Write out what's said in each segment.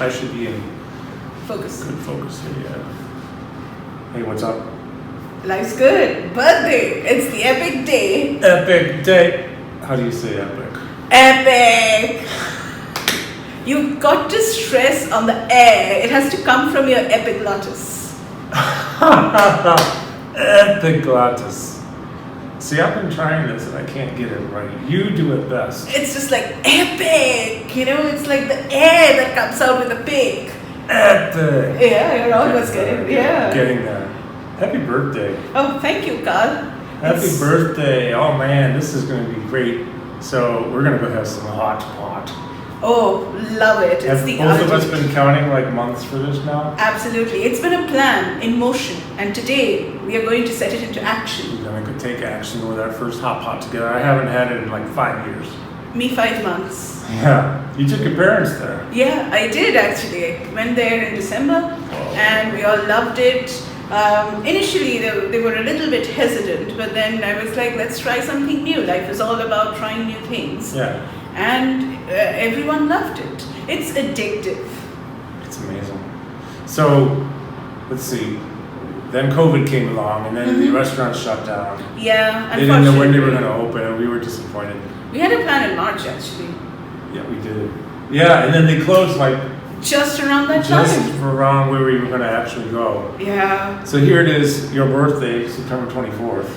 I should be in Focus. good focus here, yeah. Hey, what's up? Life's good. Birthday. It's the epic day. Epic day. How do you say epic? Epic. You've got to stress on the air. It has to come from your epiglottis. Epiglottis. See, I've been trying this and I can't get it right. You do it best. It's just like epic. It's like the air that comes out with a pig. Epic. Yeah, you're almost getting it. Yeah. Getting there. Happy birthday. Oh, thank you, Karl. Happy birthday. Oh man, this is going to be great. So we're going to go have some hot pot. Oh, love it. Have It's the both of us ultimate. been counting like months for this now? Absolutely. It's been a plan in motion. And today we are going to set it into action. We're going to take action with our first hot pot together. I haven't had it in like 5 years. Me 5 months. Yeah. You took your parents there. Yeah, I did actually. I went there in December and we all loved it. Initially, they were a little bit hesitant, but then I was like, let's try something new. Life is all about trying new things. Yeah. And everyone loved it. It's addictive. It's amazing. So, let's see. Then COVID came along and then the restaurant shut down. Yeah, They didn't know when they were unfortunately. going to open and we were disappointed. We had a plan in March actually. Yeah, we did. Yeah, and then they closed like Just around that just time. around where we were going to actually go. Yeah. So here it is, your birthday, September 24th,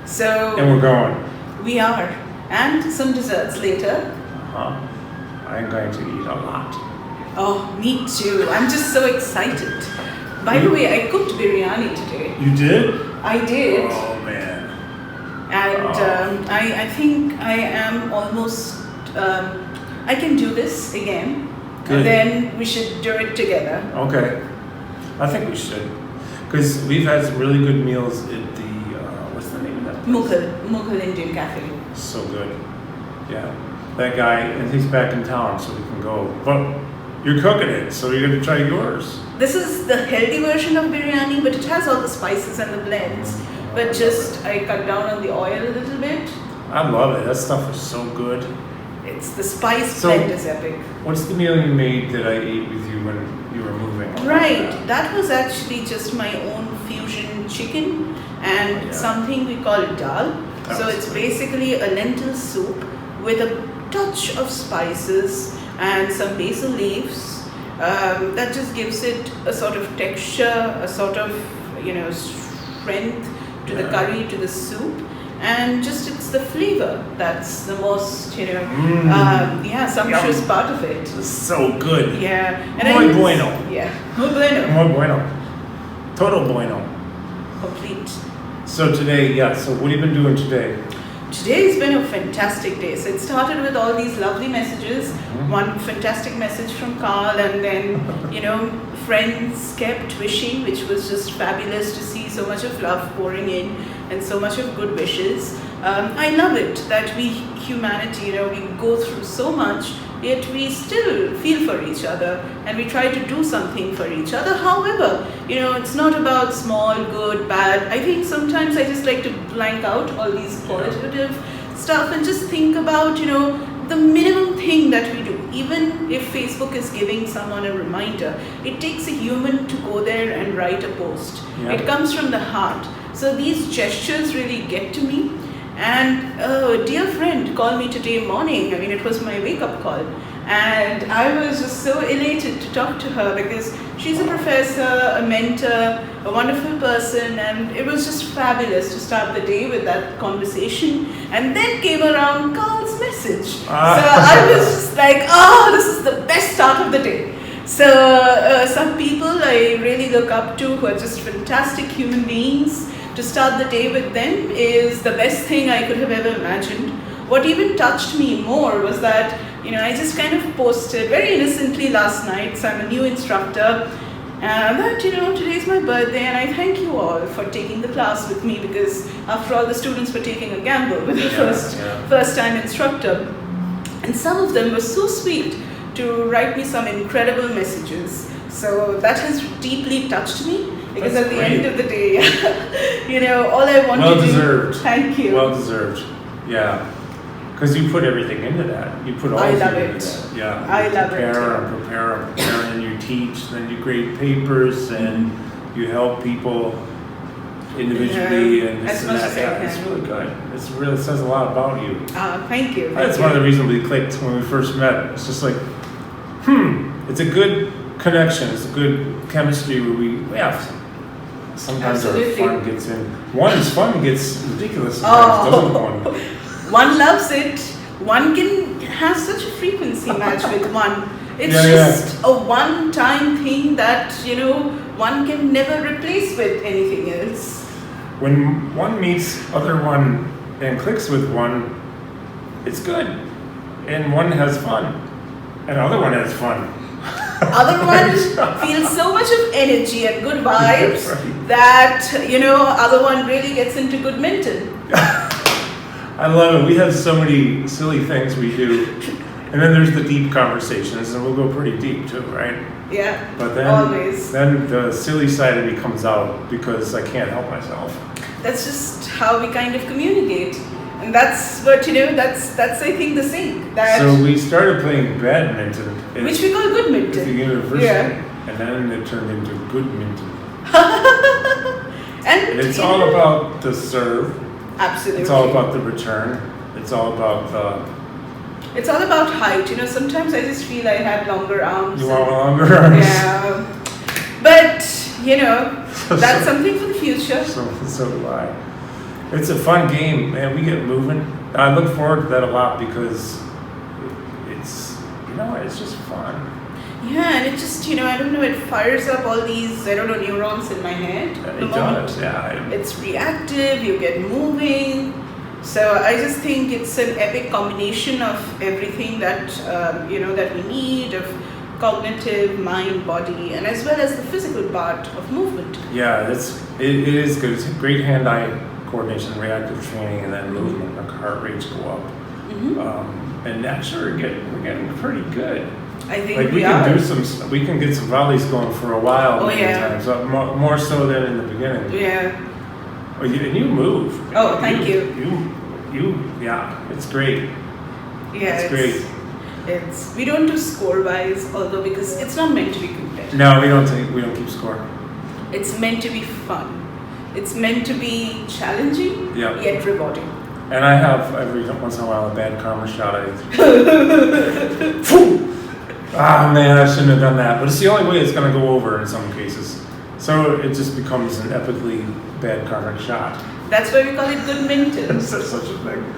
So and we're going. we are. And some desserts later. I'm going to eat a lot. Oh, me too. I'm just so excited. By the way, I cooked biryani today. You did? I did. Oh man. And I think I am almost, I can do this again. Good. And then we should do it together. Okay. I think we should. Because we've had some really good meals at the, what's the name of that place? Mughal Indian Cafe. So good. Yeah. That guy, and he's back in town, so we can go. But you're cooking it, so you're going to try yours. This is the healthy version of biryani, but it has all the spices and the blends. But just, I cut down on the oil a little bit. I love it. That stuff is so good. It's the spice So- blend is epic. What's the meal you made that I ate with you when you were moving? Right, that was actually just my own fusion chicken and Yeah. something we call dal. That So was it's good. basically a lentil soup with a touch of spices and some basil leaves. That just gives it a sort of texture, a sort of strength to the Yeah. curry, to the soup. And just it's the flavor that's the most sumptuous part of it. It's so good. Yeah. Muy bueno. Yeah. Muy bueno. Muy bueno. Total bueno. Complete. So today, so what have you been doing today? Today's been a fantastic day. So it started with all these lovely messages. One fantastic message from Karl, and then, friends kept wishing, which was just fabulous to see so much of love pouring in and so much of good wishes. I love it that we, humanity, we go through so much, yet we still feel for each other and we try to do something for each other. However, it's not about small, good, bad. I think sometimes I just like to blank out all these qualitative stuff and just think about, the minimum thing that we do. Even if Facebook is giving someone a reminder, it takes a human to go there and write a post. Yeah. It comes from the heart. So these gestures really get to me. And a dear friend called me today morning. It was my wake-up call. And I was just so elated to talk to her because she's a professor, a mentor, a wonderful person, and it was just fabulous to start the day with that conversation. And then came around Karl's message. So I was just like, this is the best start of the day. So some people I really look up to who are just fantastic human beings. To start the day with them is the best thing I could have ever imagined. What even touched me more was that, I just kind of posted very innocently last night, so I'm a new instructor, that, today's my birthday and I thank you all for taking the class with me because after all the students were taking a gamble with the first time instructor. And some of them were so sweet to write me some incredible messages. So that has deeply touched me. Because That's at the great. end of the day, all I want Well to do. deserved. Thank you. Well deserved. Yeah. Because you put everything into that. You put all I of love you it. into that. Yeah. I You love it. prepare, and you teach, then you grade papers, and you help people individually, and as this and much that. as I Yeah, can. it's really good. It says a lot about you. Thank you. That's one of the reasons we clicked when we first met. It's just like, it's a good connection. It's a good chemistry where sometimes Absolutely. our fun gets in. One's fun gets ridiculous sometimes, doesn't one? One loves it. One can have such a frequency match with one. It's Yeah, just a one-time thing that, one can never replace with anything else. When one meets other one and clicks with one, it's good. And one has fun. And other one has fun. Other one feels so much of energy and good vibes Right. that, other one really gets into good mental. I love it. We have so many silly things we do. And then there's the deep conversations, and we'll go pretty deep too, right? Yeah, But then, always. then the silly side of me comes out because I can't help myself. That's just how we kind of communicate. And that's what, that's I think the thing. That So we started playing badminton which we call good at the mental. university, Yeah. and then it turned into good minton. And It's all about the serve. absolutely. It's all about the return. It's all about It's all about height. Sometimes I just feel I had longer arms. you want longer arms. Yeah. But, that's something for the future. So do I. It's a fun game, man. We get moving. I look forward to that a lot because it's it's just fun. Yeah, and it just, I don't know, it fires up all these, neurons in my head. It does, yeah. It's reactive, you get moving. So I just think it's an epic combination of everything that, that we need, of cognitive, mind, body, and as well as the physical part of movement. Yeah, it is good. It's great hand-eye coordination, reactive training, and then movement. Like heart rates go up. And actually, we're getting pretty good. I think Like we can get some volleys going for a while. Oh, yeah. Times, more so than in the beginning. Yeah. Oh, you move. Oh, thank you. Yeah, it's great. Yeah, It's great. We don't do score-wise, although because it's not meant to be competitive. No, we don't keep score. It's meant to be fun. It's meant to be challenging, Yeah. yet rewarding. And I have every once in a while a bad karma shot. Man, I shouldn't have done that. But it's the only way it's going to go over in some cases. So it just becomes an epically bad karmic shot. That's why we call it good mental. Is there such a thing?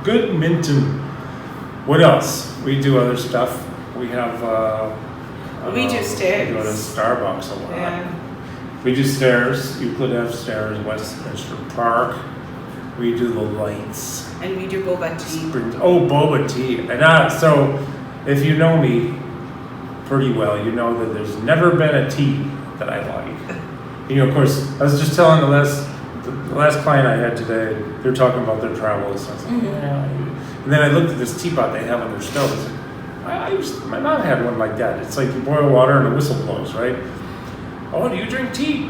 Good minton. What else? We do other stuff. We have. We do stairs. We go to Starbucks a lot. Yeah. We do stairs. Euclid Ave stairs, Westminster Park. We do the lights. And we do Boba Tea. Boba Tea. And so, if you know me pretty well, you know that there's never been a tea that I like. Of course, I was just telling the last client I had today, they were talking about their travels. I was like, And then I looked at this teapot they have on their stove. I said, my mom had one like that. It's like you boil water and a whistle blows, right? Oh, do you drink tea?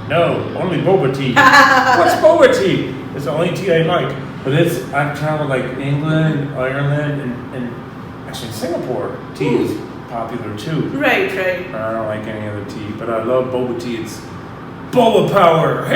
No, only boba tea. What's boba tea? It's the only tea I like. But I've traveled like England, Ireland, and actually Singapore. Tea is popular too. Right. I don't like any other tea, but I love boba tea. It's Boba Power. #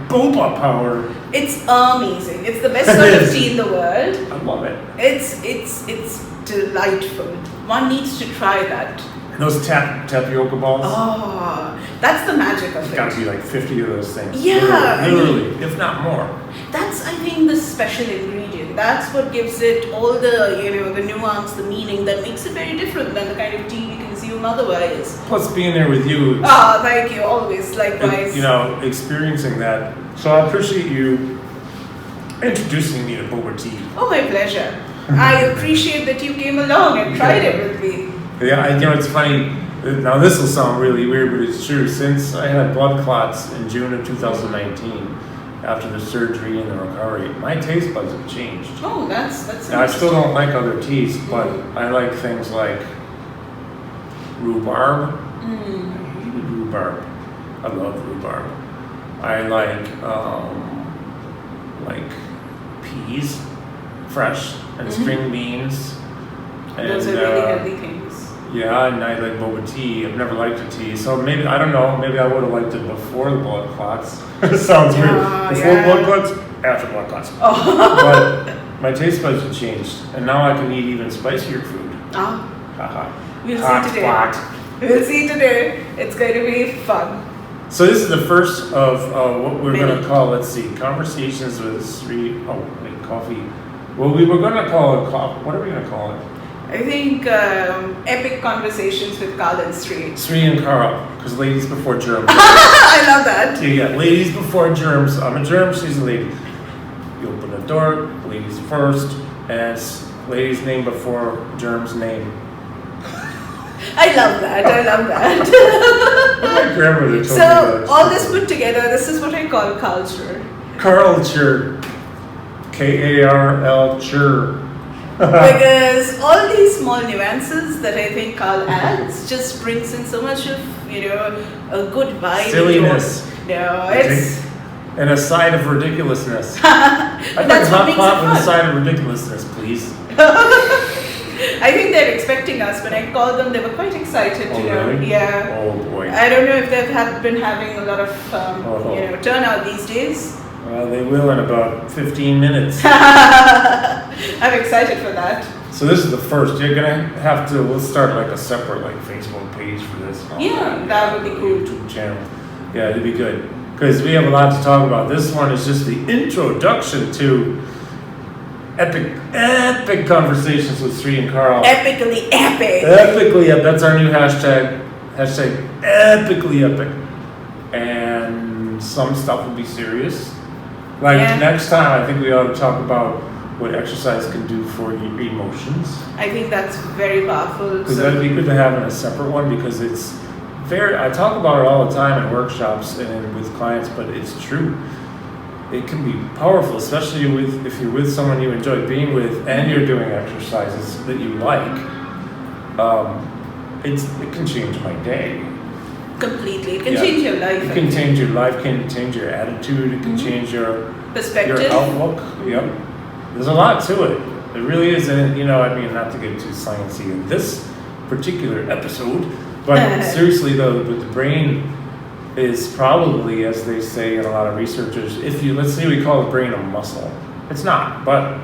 Boba Power. It's amazing. It's the best sort of tea in the world. I love it. It's delightful. One needs to try that. And those tapioca balls. Oh, that's the magic of There's it. got to be like 50 of those things. Yeah, Literally, if not more. That's, I think, the special ingredient. That's what gives it all the, the nuance, the meaning that makes it very different than the kind of tea we consume otherwise. Plus, being there with you. Thank you. Always, likewise. Experiencing that. So I appreciate you introducing me to Boba Tea. Oh, my pleasure. I appreciate that you came along and tried it with me. Yeah, it's funny. Now this will sound really weird, but it's true. Since I had blood clots in June of 2019, after the surgery and the recovery, my taste buds have changed. Oh, that's. Now, I still don't like other teas, but I like things like rhubarb. I hated rhubarb. I love rhubarb. I like peas. fresh, and string beans. And, Those are really healthy things. Yeah, and I like boba tea. I've never liked a tea, so maybe, I don't know, maybe I would have liked it before the blood clots. Sounds weird. Before blood clots, after blood clots. But my taste buds have changed, and now I can eat even spicier food. Haha. We'll see today. We'll see today. It's going to be fun. So this is the first of what we're going to call, let's see, conversations with Sree. Oh, wait, coffee. Well, we were going to call it what are we going to call it? I think epic conversations with Karl and Sree. Sree and Karl, because ladies before germs. I love that. Yeah, ladies before germs. I'm a germ, she's a lady. You open the door, ladies first, and it's ladies name before germs name. I love that. My grandmother told me So that. all this put together, this is what I call culture. Culture. Karl. Because all these small nuances that I think Karl adds just brings in so much of, a good vibe. Silliness. No, it's... And a side of ridiculousness. I'd like That's what hot makes pot it with a fun. side of ridiculousness, please. I think they're expecting us. When I called them, they were quite excited to know. Really? Yeah. Oh boy. I don't know if they've been having a lot of, turnout these days. Well, they will in about 15 minutes. I'm excited for that. So this is the first. You're gonna have to. We'll start like a separate Facebook page for this. And all That would be cool. YouTube channel. Yeah, it'd be good because we have a lot to talk about. This one is just the introduction to epic conversations with Sree and Karl. Epically epic. Epically epic. That's our new hashtag. Hashtag epically epic. And some stuff will be serious. Next time, I think we ought to talk about what exercise can do for your emotions. I think that's very powerful. Because that'd be good to have in a separate one because it's I talk about it all the time in workshops and with clients, but it's true. It can be powerful, especially if you're with someone you enjoy being with and you're doing exercises that you like. It can change my day. Completely. It can change your life. It can change your life, can change your attitude, it can change your perspective. Your outlook. Yep. There's a lot to it. It really is, and not to get too sciencey in this particular episode, but seriously though, the brain is probably, as they say in a lot of researchers, let's say we call the brain a muscle. It's not, but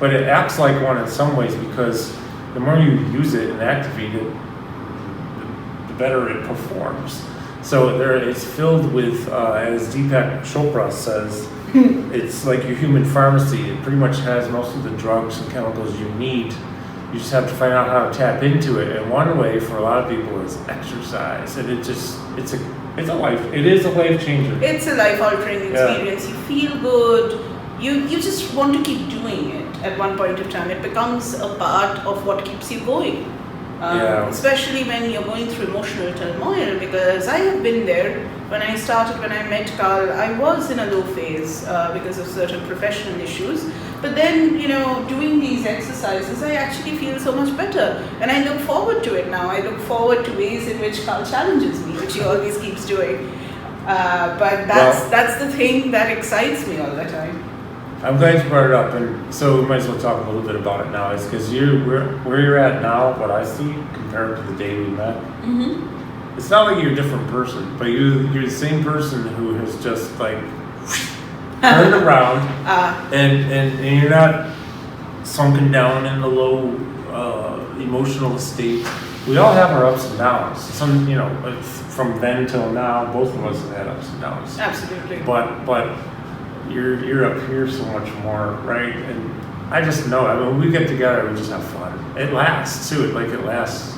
it acts like one in some ways because the more you use it and activate it, the better it performs. So it's filled with, as Deepak Chopra says, it's like your human pharmacy. It pretty much has most of the drugs and chemicals you need. You just have to find out how to tap into it. And one way for a lot of people is exercise. And it is a life changer. It's a life-altering experience. You feel good. You just want to keep doing it at one point of time. It becomes a part of what keeps you going. Especially when you're going through emotional turmoil, because I have been there. When I met Karl, I was in a low phase because of certain professional issues. But then, doing these exercises, I actually feel so much better. And I look forward to it now. I look forward to ways in which Karl challenges me, which he always keeps doing. But that's the thing that excites me all the time. I'm glad you brought it up, and so we might as well talk a little bit about it now. Is because where you're at now, what I see compared to the day we met. Mm-hmm. It's not like you're a different person, but you're the same person who has just turned around, and you're not sunken down in the low emotional state. We all have our ups and downs. Some, from then till now, both of us have had ups and downs. Absolutely. But you're up here so much more, right? And I just know. When we get together, we just have fun. It lasts too. It lasts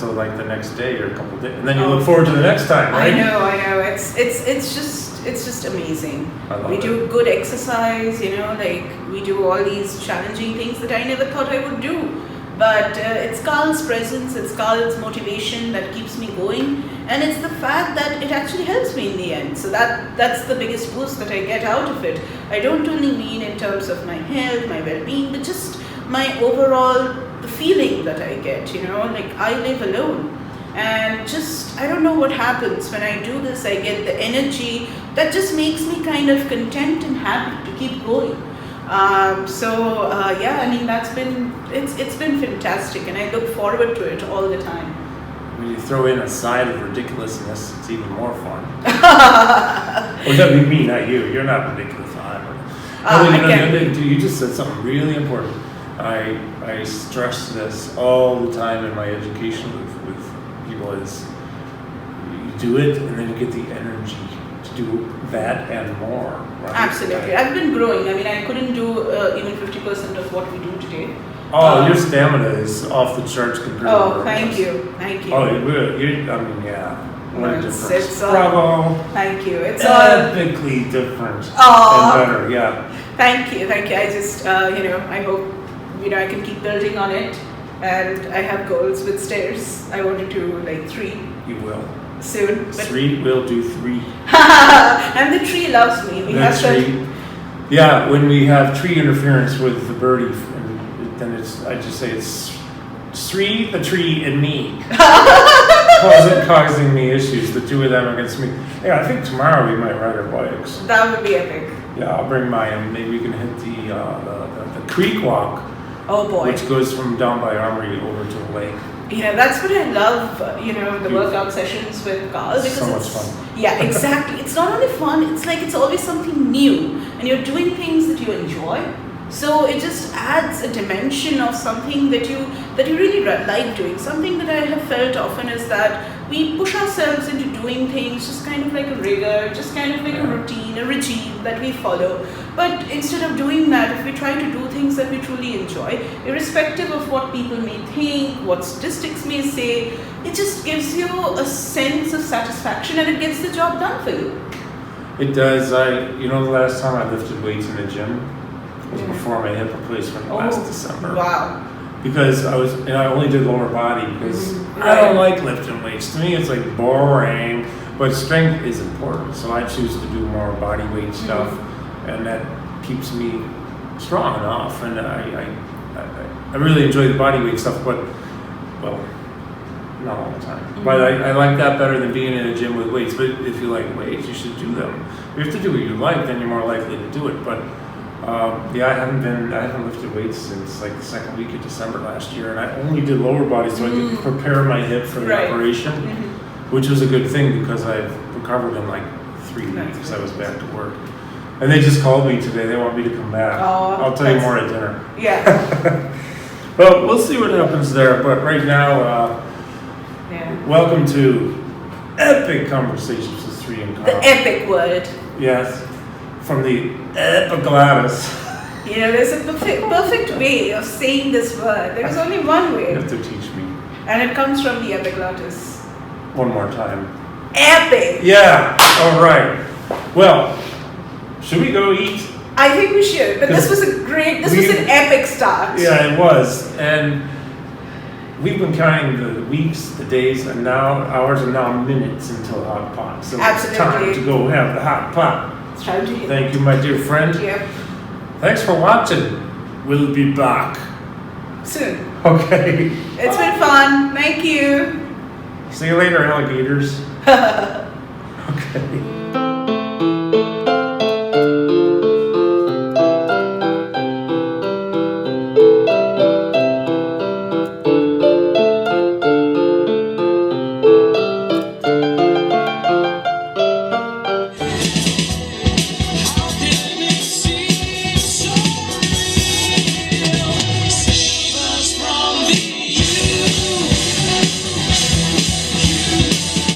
till the next day or a couple of days, and then you look forward to the next time, right? I know. It's just amazing. We do good exercise, we do all these challenging things that I never thought I would do. But it's Karl's presence, it's Karl's motivation that keeps me going, and it's the fact that it actually helps me in the end. So that's the biggest boost that I get out of it. I don't only mean in terms of my health, my well-being, but just my overall, the feeling that I get, I live alone. And I don't know what happens when I do this. I get the energy that just makes me kind of content and happy to keep going. Yeah, I mean it's been fantastic, and I look forward to it all the time. When you throw in a side of ridiculousness, it's even more fun. Well, that would be me, not you. You're not ridiculous. You just said something really important. I stress this all the time in my education with people is you do it and then you get the energy to do that and more. Right? Absolutely. I've been growing. I mean, I couldn't do even 50% of what we do today. Oh, your stamina is off the charts compared to Oh, thank you. Oh, yeah. What a difference. It's Bravo. Thank you. It's epically different Aww. and better, yeah. Thank you. I just, I hope, I can keep building on it. And I have goals with stairs. I want to do like 3. You will. Soon. But 3, we'll do 3. And the tree loves me. Yeah, when we have tree interference with the birdie, then I just say it's Sree, the tree, and me. causing me issues. The 2 of them against me. Yeah, I think tomorrow we might ride our bikes. That would be epic. Yeah, I'll bring mine. Maybe we can hit the creek walk. Oh boy. Which goes from down by Armory over to the lake. That's what I love, the workout sessions with Karl. Because so much fun. Yeah, exactly. It's not only fun, it's like it's always something new. And you're doing things that you enjoy. So it just adds a dimension of something that you really like doing. Something that I have felt often is that we push ourselves into doing things just kind of like a rigor, just kind of like a routine, a regime that we follow. But instead of doing that, if we try to do things that we truly enjoy, irrespective of what people may think, what statistics may say, it just gives you a sense of satisfaction and it gets the job done for you. It does. The last time I lifted weights in the gym was before my hip replacement last December. Wow. Because I only did lower body because I don't like lifting weights. To me, it's like boring. But strength is important, so I choose to do more body weight stuff, and that keeps me strong enough. And I really enjoy the body weight stuff, but not all the time. But I like that better than being in a gym with weights. But if you like weights, you should do them. If you have to do what you like, then you're more likely to do it. But I haven't lifted weights since like the second week of December last year, and I only did lower body so I could prepare my hip for the operation, which was a good thing because I've recovered in like 3 weeks. I was back to work, and they just called me today. They want me to come back. I'll tell you more at dinner. Yeah. Well, we'll see what happens there. But right now, welcome to Epic Conversations with Sree and Karl. The epic word. Yes. From the epiglottis. There's a perfect way of saying this word. There's only one way. You have to teach me. And it comes from the epiglottis. One more time. Epic! Yeah, all right. Well, should we go eat? I think we should, but this was an epic start. Yeah, it was. And we've been counting the weeks, the days, and now hours and now minutes until hot pot. So Absolutely. It's time to go have the hot pot. Thank you, my dear friend. Yep. Thanks for watching. We'll be back soon. Okay. It's been fun. Thank you. See you later, alligators. Okay.